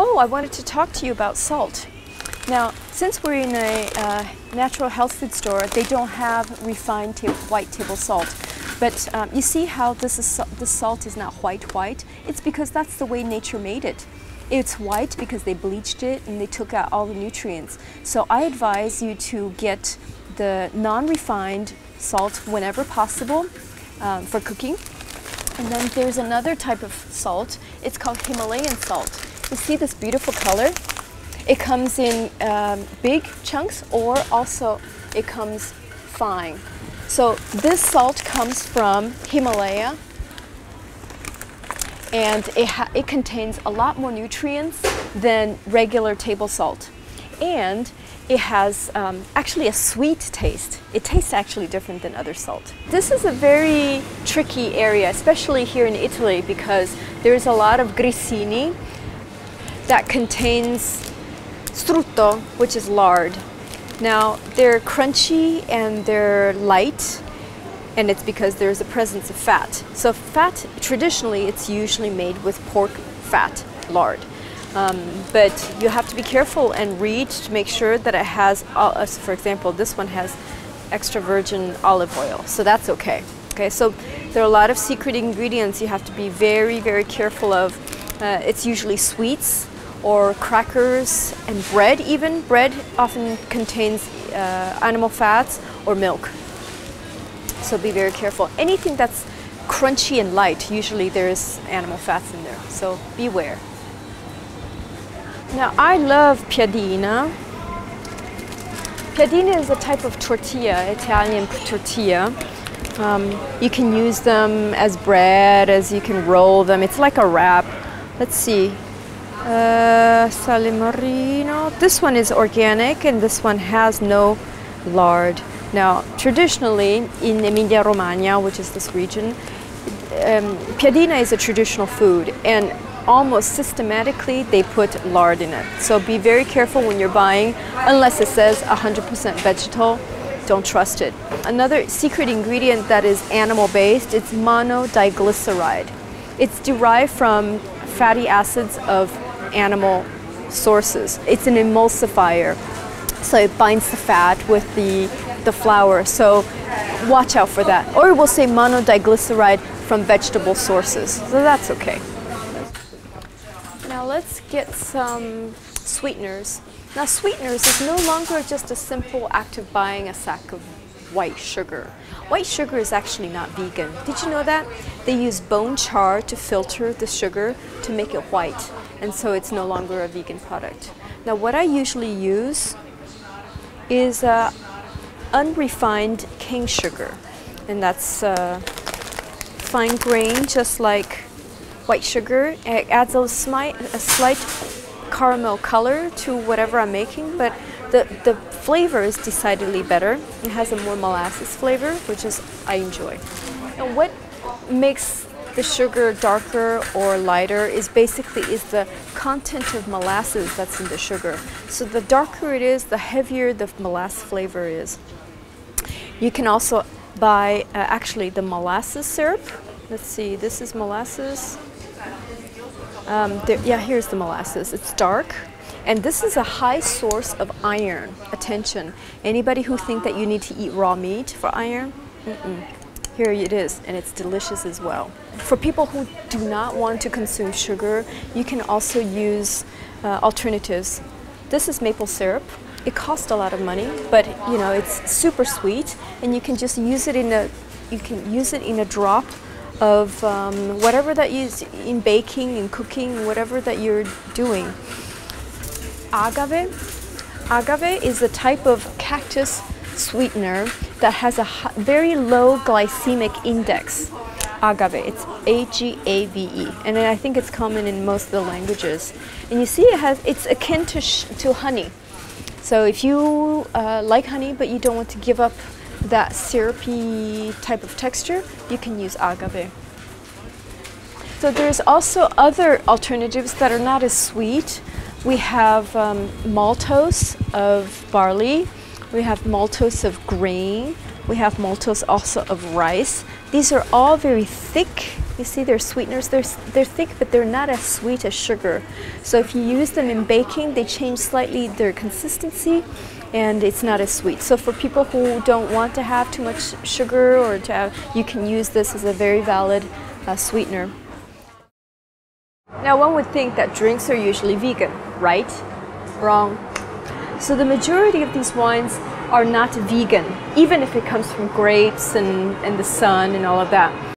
Oh, I wanted to talk to you about salt. Now, since we're in a natural health food store, they don't have refined white table salt. But you see how this salt is not white. It's because that's the way nature made it. It's white because they bleached it and they took out all the nutrients. So I advise you to get the non-refined salt whenever possible for cooking. And then there's another type of salt. It's called Himalayan salt. You see this beautiful color? It comes in big chunks, or also it comes fine. So this salt comes from Himalaya, and it contains a lot more nutrients than regular table salt. And it has actually a sweet taste. It tastes actually different than other salt. This is a very tricky area, especially here in Italy, because there's a lot of grissini that contains strutto, which is lard. Now, they're crunchy and they're light, and it's because there's a presence of fat. So fat, traditionally, it's usually made with pork fat, lard. But you have to be careful and read to make sure that it has, for example, this one has extra virgin olive oil, so that's okay. Okay, so there are a lot of secret ingredients you have to be very, very careful of. It's usually sweets or crackers and bread even. Bread often contains animal fats or milk. So be very careful. Anything that's crunchy and light, usually there's animal fats in there, so beware. Now, I love piadina. Piadina is a type of tortilla, Italian tortilla. You can use them as bread, as you can roll them. It's like a wrap. Let's see. Sale Marino. This one is organic and this one has no lard. Now, traditionally in Emilia-Romagna, which is this region, piadina is a traditional food, and almost systematically they put lard in it. So be very careful when you're buying, unless it says 100% vegetal, don't trust it. Another secret ingredient that is animal-based, it's monodiglyceride. It's derived from fatty acids of animal sources. It's an emulsifier, so it binds the fat with the flour, so watch out for that. Or it will say monodiglyceride from vegetable sources, so that's okay. Now let's get some sweeteners. Now sweeteners is no longer just a simple act of buying a sack of white sugar. White sugar is actually not vegan. Did you know that? They use bone char to filter the sugar to make it white, and so it's no longer a vegan product. Now what I usually use is unrefined cane sugar, and that's fine grain, just like white sugar. It adds a slight caramel color to whatever I'm making, but the flavor is decidedly better. It has a more molasses flavor, which I enjoy. And what makes the sugar darker or lighter is the content of molasses that's in the sugar. So the darker it is, the heavier the molasses flavor is. You can also buy actually the molasses syrup. Let's see, this is molasses. Yeah, here's the molasses. It's dark, and this is a high source of iron. Attention, anybody who think that you need to eat raw meat for iron, here it is, and it's delicious as well. For people who do not want to consume sugar, you can also use alternatives. This is maple syrup. It costs a lot of money, but you know, it's super sweet, and you can just use it in a drop of whatever that you use in baking and cooking, whatever that you're doing. Agave. Agave is a type of cactus sweetener that has a very low glycemic index. Agave, it's A-G-A-V-E, and I think it's common in most of the languages. And you see it's akin to honey. So if you like honey but you don't want to give up that syrupy type of texture, you can use agave. So there's also other alternatives that are not as sweet. We have maltose of barley, we have maltose of grain, we have maltose also of rice. These are all very thick. You see they're sweeteners. They're thick, but they're not as sweet as sugar. So if you use them in baking, they change slightly their consistency, and it's not as sweet. So for people who don't want to have too much sugar, or to have, you can use this as a very valid sweetener. Now, one would think that drinks are usually vegan, right? Wrong. So the majority of these wines are not vegan, even if it comes from grapes and the sun and all of that.